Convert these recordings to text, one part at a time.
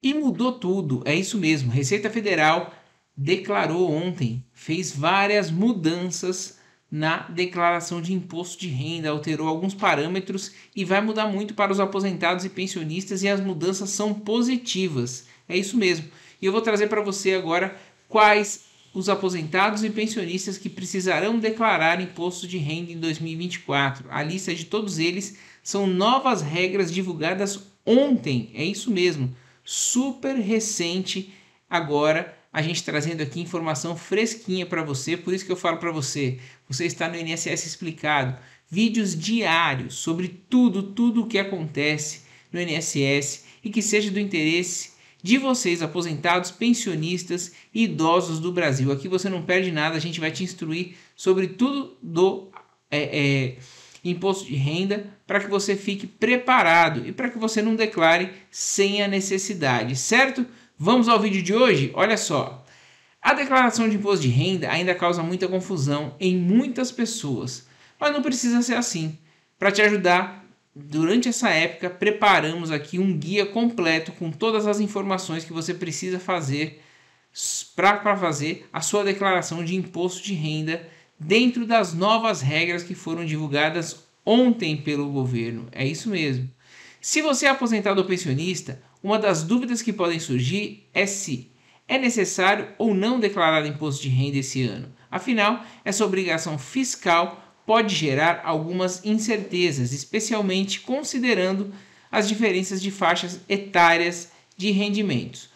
E mudou tudo, é isso mesmo. Receita Federal declarou ontem, fez várias mudanças na declaração de imposto de renda, alterou alguns parâmetros e vai mudar muito para os aposentados e pensionistas, e as mudanças são positivas. É isso mesmo. E eu vou trazer para você agora quais os aposentados e pensionistas que precisarão declarar imposto de renda em 2024. A lista de todos eles são novas regras divulgadas ontem. É isso mesmo, super recente. Agora a gente trazendo aqui informação fresquinha para você. Por isso que eu falo para você, você está no INSS Explicado, vídeos diários sobre tudo o que acontece no INSS e que seja do interesse de vocês, aposentados, pensionistas e idosos do Brasil. Aqui você não perde nada, a gente vai te instruir sobre tudo do imposto de renda, para que você fique preparado e para que você não declare sem a necessidade, certo? Vamos ao vídeo de hoje? Olha só, a declaração de imposto de renda ainda causa muita confusão em muitas pessoas, mas não precisa ser assim. Para te ajudar, durante essa época, preparamos aqui um guia completo com todas as informações que você precisa fazer para fazer a sua declaração de imposto de renda dentro das novas regras que foram divulgadas ontem pelo governo. É isso mesmo. Se você é aposentado ou pensionista, uma das dúvidas que podem surgir é se é necessário ou não declarar imposto de renda esse ano. Afinal, essa obrigação fiscal pode gerar algumas incertezas, especialmente considerando as diferenças de faixas etárias de rendimentos.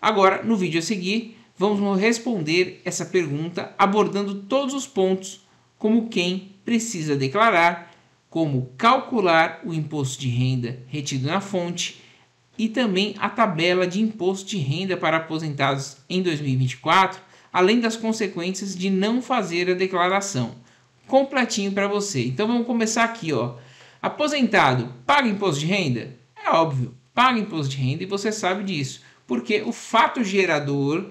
Agora, no vídeo a seguir, vamos responder essa pergunta abordando todos os pontos, como quem precisa declarar, como calcular o imposto de renda retido na fonte e também a tabela de imposto de renda para aposentados em 2024, além das consequências de não fazer a declaração. Completinho para você. Então vamos começar aqui, ó. Aposentado paga imposto de renda? É óbvio, paga imposto de renda e você sabe disso, porque o fato gerador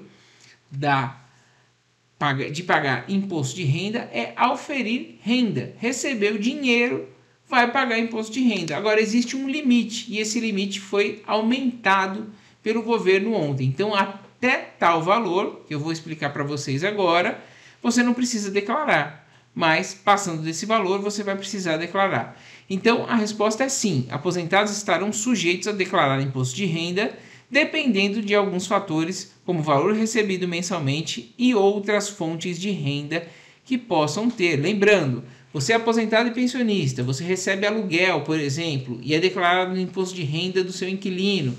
de pagar imposto de renda é auferir renda. Recebeu dinheiro, vai pagar imposto de renda. Agora existe um limite e esse limite foi aumentado pelo governo ontem. Então até tal valor, que eu vou explicar para vocês agora, você não precisa declarar. Mas passando desse valor você vai precisar declarar. Então a resposta é sim, aposentados estarão sujeitos a declarar imposto de renda, dependendo de alguns fatores, como o valor recebido mensalmente e outras fontes de renda que possam ter. Lembrando, você é aposentado e pensionista, você recebe aluguel, por exemplo, e é declarado no imposto de renda do seu inquilino.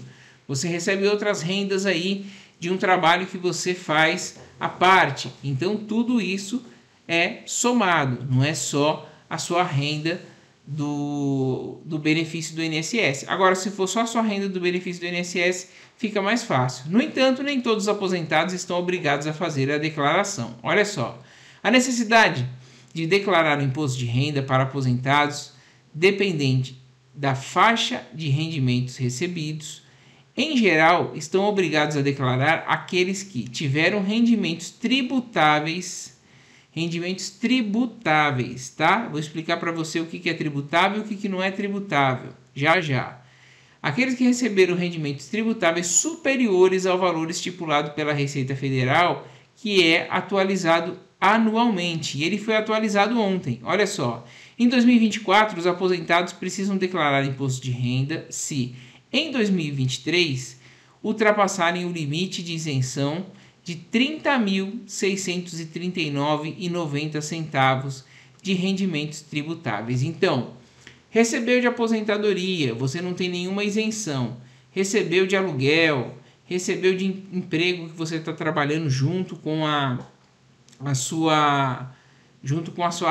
Você recebe outras rendas aí de um trabalho que você faz à parte. Então tudo isso é somado, não é só a sua renda do benefício do INSS. Agora, se for só a sua renda do benefício do INSS, fica mais fácil. No entanto, nem todos os aposentados estão obrigados a fazer a declaração. Olha só, a necessidade de declarar o imposto de renda para aposentados, dependente da faixa de rendimentos recebidos, em geral, estão obrigados a declarar aqueles que tiveram rendimentos tributáveis, tá? Vou explicar para você o que é tributável e o que não é tributável, já já. Aqueles que receberam rendimentos tributáveis superiores ao valor estipulado pela Receita Federal, que é atualizado anualmente, e ele foi atualizado ontem. Olha só, em 2024, os aposentados precisam declarar imposto de renda se, em 2023, ultrapassarem o limite de isenção de R$ 30.639,90 de rendimentos tributáveis. Então, recebeu de aposentadoria, você não tem nenhuma isenção. Recebeu de aluguel, recebeu de emprego que você está trabalhando junto com a sua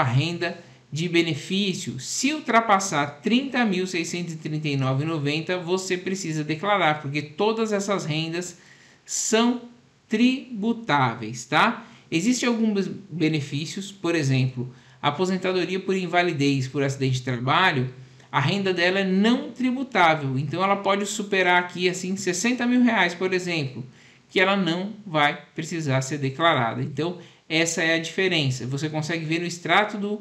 renda de benefício. Se ultrapassar R$ 30.639,90, você precisa declarar, porque todas essas rendas são tributáveis, tá? Existem alguns benefícios, por exemplo, a aposentadoria por invalidez por acidente de trabalho, a renda dela é não tributável, então ela pode superar aqui assim R$60 mil, por exemplo, que ela não vai precisar ser declarada. Então essa é a diferença. Você consegue ver no extrato do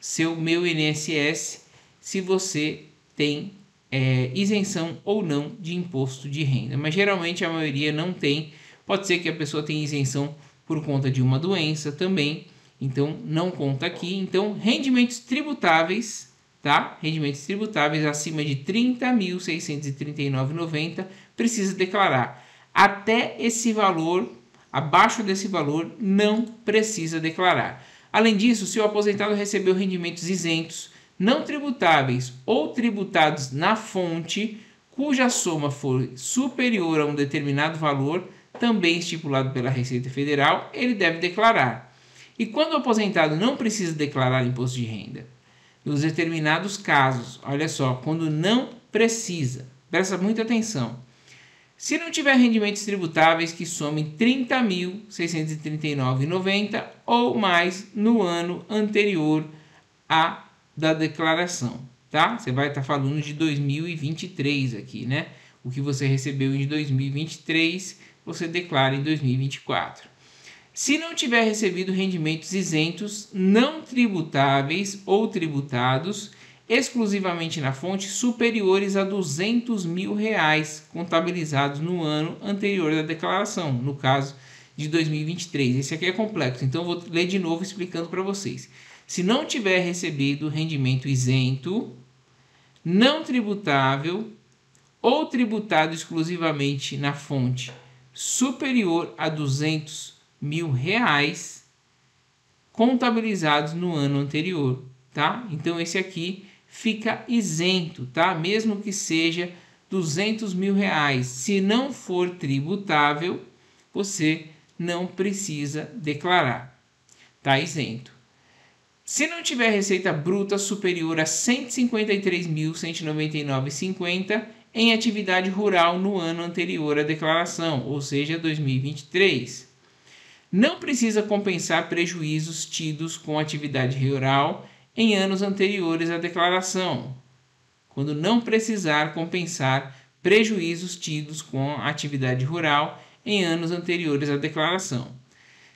seu Meu INSS se você tem isenção ou não de imposto de renda. Mas geralmente a maioria não tem. Pode ser que a pessoa tenha isenção por conta de uma doença também. Então não conta aqui. Então rendimentos tributáveis, tá? Rendimentos tributáveis acima de R$ 30.639,90 precisa declarar. Até esse valor, abaixo desse valor, não precisa declarar. Além disso, se o aposentado recebeu rendimentos isentos, não tributáveis ou tributados na fonte, cuja soma for superior a um determinado valor, também estipulado pela Receita Federal, ele deve declarar. E quando o aposentado não precisa declarar imposto de renda? Nos determinados casos, olha só, quando não precisa, presta muita atenção. Se não tiver rendimentos tributáveis que somem R$ 30.639,90 ou mais no ano anterior à da declaração, tá? Você vai estar falando de 2023 aqui, né? O que você recebeu em 2023, você declara em 2024. Se não tiver recebido rendimentos isentos, não tributáveis ou tributados exclusivamente na fonte superiores a R$ 200 mil contabilizados no ano anterior da declaração, no caso de 2023. Esse aqui é complexo, então eu vou ler de novo explicando para vocês. Se não tiver recebido rendimento isento, não tributável ou tributado exclusivamente na fonte superior a R$ 200 mil contabilizados no ano anterior, tá? Então esse aqui fica isento, tá? Mesmo que seja R$ 200 mil. Se não for tributável, você não precisa declarar, tá isento. Se não tiver receita bruta superior a R$ 153.199,50 em atividade rural no ano anterior à declaração, ou seja, 2023. Não precisa compensar prejuízos tidos com atividade rural em anos anteriores à declaração, quando não precisar compensar prejuízos tidos com atividade rural em anos anteriores à declaração.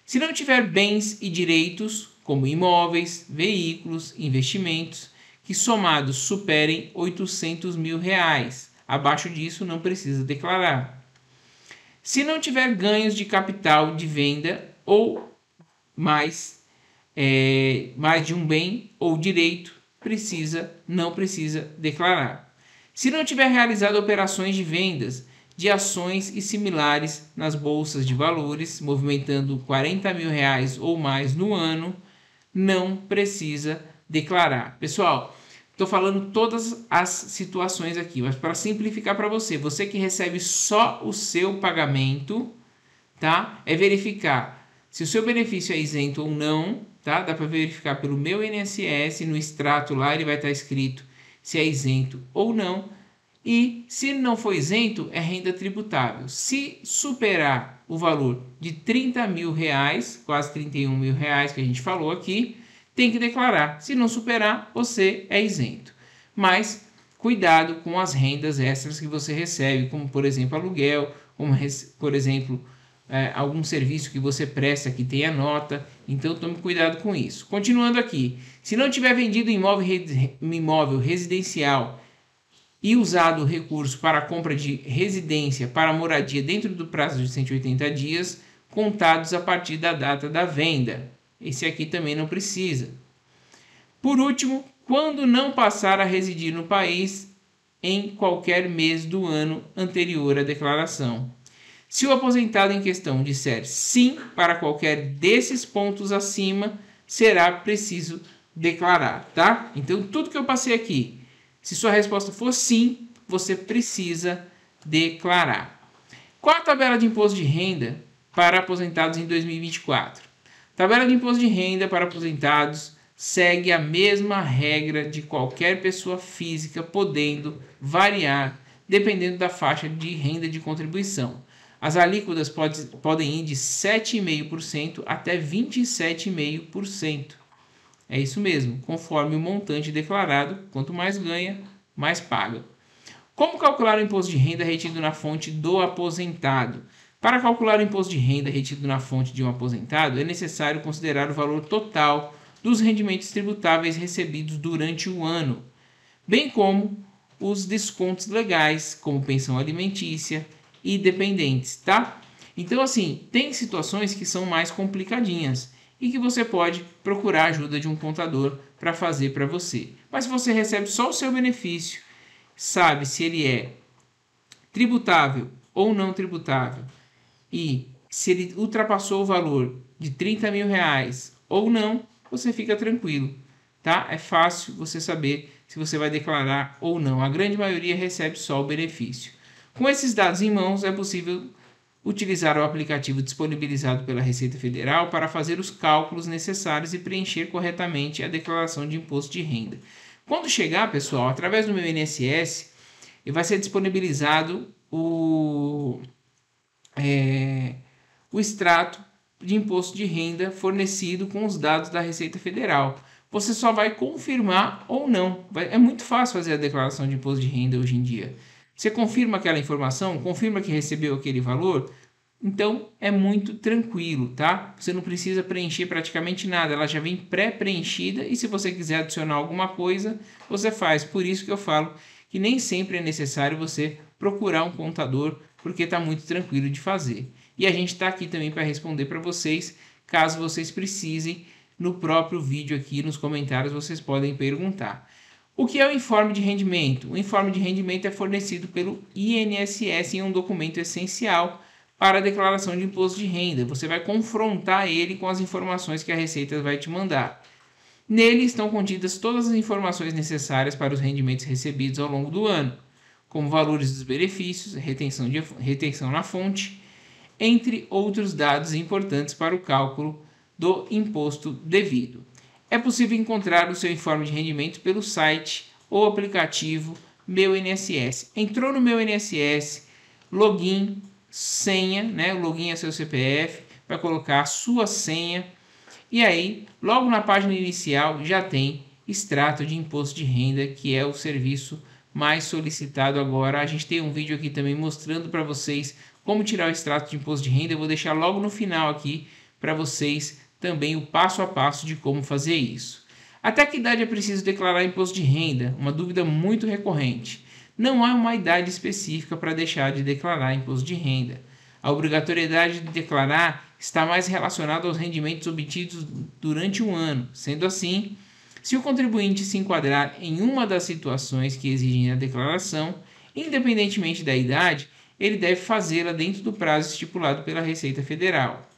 Se não tiver bens e direitos, como imóveis, veículos, investimentos, que somados superem R$ 800 mil. Abaixo disso, não precisa declarar. Se não tiver ganhos de capital de venda ou mais de um bem ou direito, não precisa declarar. Se não tiver realizado operações de vendas de ações e similares nas bolsas de valores, movimentando R$ 40 mil ou mais no ano, não precisa declarar. Pessoal, estou falando todas as situações aqui, mas para simplificar para você, você que recebe só o seu pagamento, tá? É verificar se o seu benefício é isento ou não, tá? Dá para verificar pelo meu INSS, no extrato lá ele vai estar escrito se é isento ou não. E se não for isento, é renda tributável. Se superar o valor de R$ 30 mil, quase R$ 31 mil que a gente falou aqui, tem que declarar. Se não superar, você é isento. Mas cuidado com as rendas extras que você recebe, como por exemplo aluguel, como por exemplo algum serviço que você presta que tenha nota. Então tome cuidado com isso. Continuando aqui, se não tiver vendido imóvel residencial e usado o recurso para a compra de residência para moradia dentro do prazo de 180 dias, contados a partir da data da venda. Esse aqui também não precisa. Por último, quando não passar a residir no país em qualquer mês do ano anterior à declaração. Se o aposentado em questão disser sim para qualquer desses pontos acima, será preciso declarar, tá? Então, tudo que eu passei aqui, se sua resposta for sim, você precisa declarar. Qual a tabela de imposto de renda para aposentados em 2024? Tabela de imposto de renda para aposentados segue a mesma regra de qualquer pessoa física, podendo variar dependendo da faixa de renda de contribuição. As alíquotas podem ir de 7,5% até 27,5%. É isso mesmo, conforme o montante declarado, quanto mais ganha, mais paga. Como calcular o imposto de renda retido na fonte do aposentado? Para calcular o imposto de renda retido na fonte de um aposentado, é necessário considerar o valor total dos rendimentos tributáveis recebidos durante o ano, bem como os descontos legais, como pensão alimentícia e dependentes, tá? Então, assim, tem situações que são mais complicadinhas e que você pode procurar a ajuda de um contador para fazer para você. Mas se você recebe só o seu benefício, sabe se ele é tributável ou não tributável e se ele ultrapassou o valor de 30 mil reais ou não, você fica tranquilo, tá? É fácil você saber se você vai declarar ou não. A grande maioria recebe só o benefício. Com esses dados em mãos, é possível utilizar o aplicativo disponibilizado pela Receita Federal para fazer os cálculos necessários e preencher corretamente a declaração de imposto de renda. Quando chegar, pessoal, através do meu INSS, vai ser disponibilizado o extrato de imposto de renda fornecido com os dados da Receita Federal. Você só vai confirmar ou não. É muito fácil fazer a declaração de imposto de renda hoje em dia. Você confirma aquela informação, confirma que recebeu aquele valor, então é muito tranquilo, tá? Você não precisa preencher praticamente nada, ela já vem pré-preenchida e se você quiser adicionar alguma coisa, você faz. Por isso que eu falo que nem sempre é necessário você procurar um contador, porque está muito tranquilo de fazer. E a gente está aqui também para responder para vocês, caso vocês precisem, no próprio vídeo aqui nos comentários vocês podem perguntar. O que é o informe de rendimento? O informe de rendimento é fornecido pelo INSS em um documento essencial para a declaração de imposto de renda. Você vai confrontar ele com as informações que a Receita vai te mandar. Nele estão contidas todas as informações necessárias para os rendimentos recebidos ao longo do ano, como valores dos benefícios, retenção na fonte, entre outros dados importantes para o cálculo do imposto devido. É possível encontrar o seu informe de rendimento pelo site ou aplicativo Meu INSS. Entrou no Meu INSS, login, senha, né? O login é seu CPF, vai colocar a sua senha e aí, logo na página inicial já tem extrato de imposto de renda, que é o serviço mais solicitado agora. A gente tem um vídeo aqui também mostrando para vocês como tirar o extrato de imposto de renda. Eu vou deixar logo no final aqui para vocês também o passo a passo de como fazer isso. Até que idade é preciso declarar imposto de renda? Uma dúvida muito recorrente. Não há uma idade específica para deixar de declarar imposto de renda. A obrigatoriedade de declarar está mais relacionada aos rendimentos obtidos durante um ano. Sendo assim, se o contribuinte se enquadrar em uma das situações que exigem a declaração, independentemente da idade, ele deve fazê-la dentro do prazo estipulado pela Receita Federal.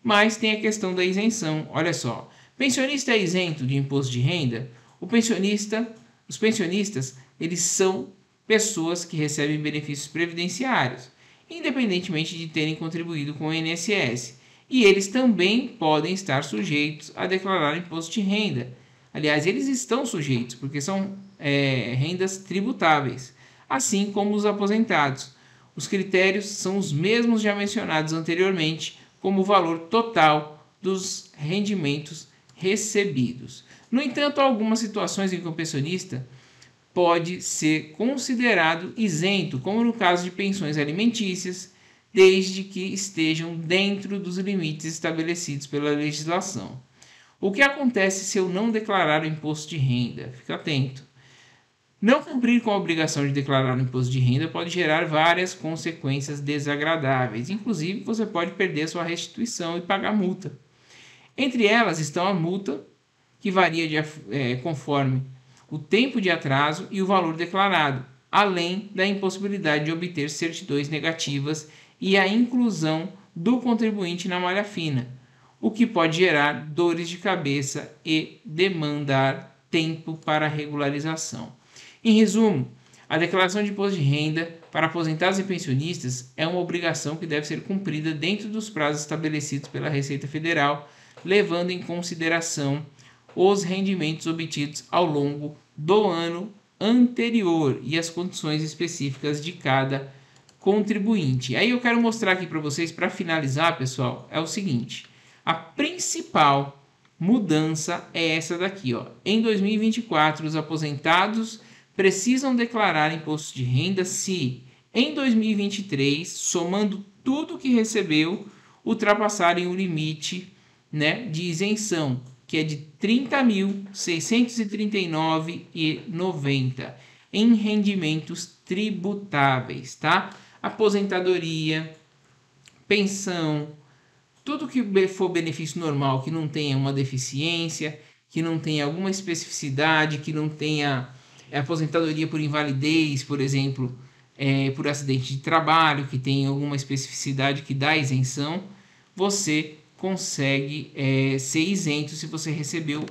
Mas tem a questão da isenção. Olha só, pensionista é isento de imposto de renda? Os pensionistas, eles são pessoas que recebem benefícios previdenciários, independentemente de terem contribuído com o INSS. E eles também podem estar sujeitos a declarar imposto de renda. Aliás, eles estão sujeitos, porque são rendas tributáveis, assim como os aposentados. Os critérios são os mesmos já mencionados anteriormente, como o valor total dos rendimentos recebidos. No entanto, há algumas situações em que o pensionista pode ser considerado isento, como no caso de pensões alimentícias, desde que estejam dentro dos limites estabelecidos pela legislação. O que acontece se eu não declarar o imposto de renda? Fica atento. Não cumprir com a obrigação de declarar o imposto de renda pode gerar várias consequências desagradáveis. Inclusive, você pode perder sua restituição e pagar multa. Entre elas estão a multa, que varia conforme o tempo de atraso e o valor declarado, além da impossibilidade de obter certidões negativas e a inclusão do contribuinte na malha fina, o que pode gerar dores de cabeça e demandar tempo para regularização. Em resumo, a declaração de imposto de renda para aposentados e pensionistas é uma obrigação que deve ser cumprida dentro dos prazos estabelecidos pela Receita Federal, levando em consideração os rendimentos obtidos ao longo do ano anterior e as condições específicas de cada contribuinte. Aí eu quero mostrar aqui para vocês, para finalizar, pessoal, é o seguinte: a principal mudança é essa daqui, ó. Em 2024, os aposentados precisam declarar imposto de renda se, em 2023, somando tudo que recebeu, ultrapassarem o limite, né, de isenção, que é de R$ 30.639,90. em rendimentos tributáveis, tá? Aposentadoria, pensão, tudo que for benefício normal, que não tenha uma deficiência, que não tenha alguma especificidade, que não tenha aposentadoria por invalidez, por exemplo, por acidente de trabalho, que tem alguma especificidade que dá isenção, você consegue ser isento se você recebeu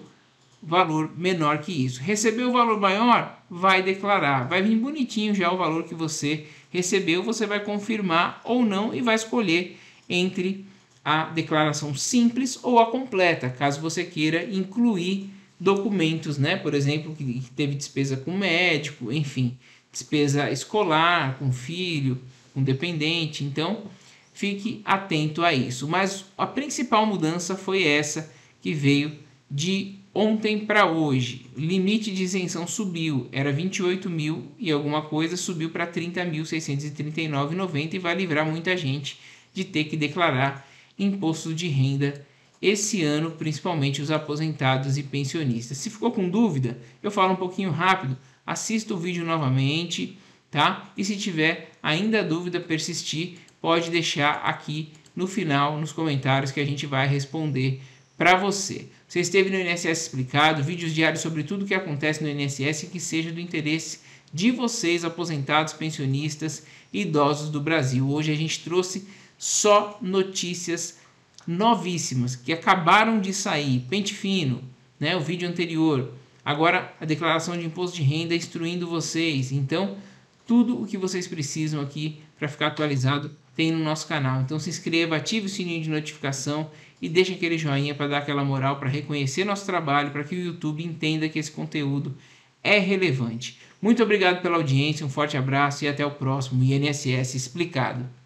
valor menor que isso. Recebeu o valor maior, vai declarar. Vai vir bonitinho já o valor que você recebeu, você vai confirmar ou não e vai escolher entre a declaração simples ou a completa, caso você queira incluir documentos, né? Por exemplo, que teve despesa com médico, enfim, despesa escolar, com filho, com dependente. Então, fique atento a isso. Mas a principal mudança foi essa que veio de ontem para hoje. O limite de isenção subiu, era 28 mil e alguma coisa, subiu para 30.639,90 e vai livrar muita gente de ter que declarar imposto de renda esse ano, principalmente os aposentados e pensionistas. Se ficou com dúvida, eu falo um pouquinho rápido, assista o vídeo novamente, tá? E se tiver ainda dúvida persistir, pode deixar aqui no final, nos comentários, que a gente vai responder para você. Você esteve no INSS Explicado, vídeos diários sobre tudo o que acontece no INSS que seja do interesse de vocês, aposentados, pensionistas e idosos do Brasil. Hoje a gente trouxe só notícias novíssimas que acabaram de sair. Pente fino, né? O vídeo anterior. Agora a declaração de imposto de renda instruindo vocês. Então, tudo o que vocês precisam aqui para ficar atualizado tem no nosso canal. Então se inscreva, ative o sininho de notificação e deixe aquele joinha para dar aquela moral, para reconhecer nosso trabalho, para que o YouTube entenda que esse conteúdo é relevante. Muito obrigado pela audiência, um forte abraço e até o próximo INSS Explicado.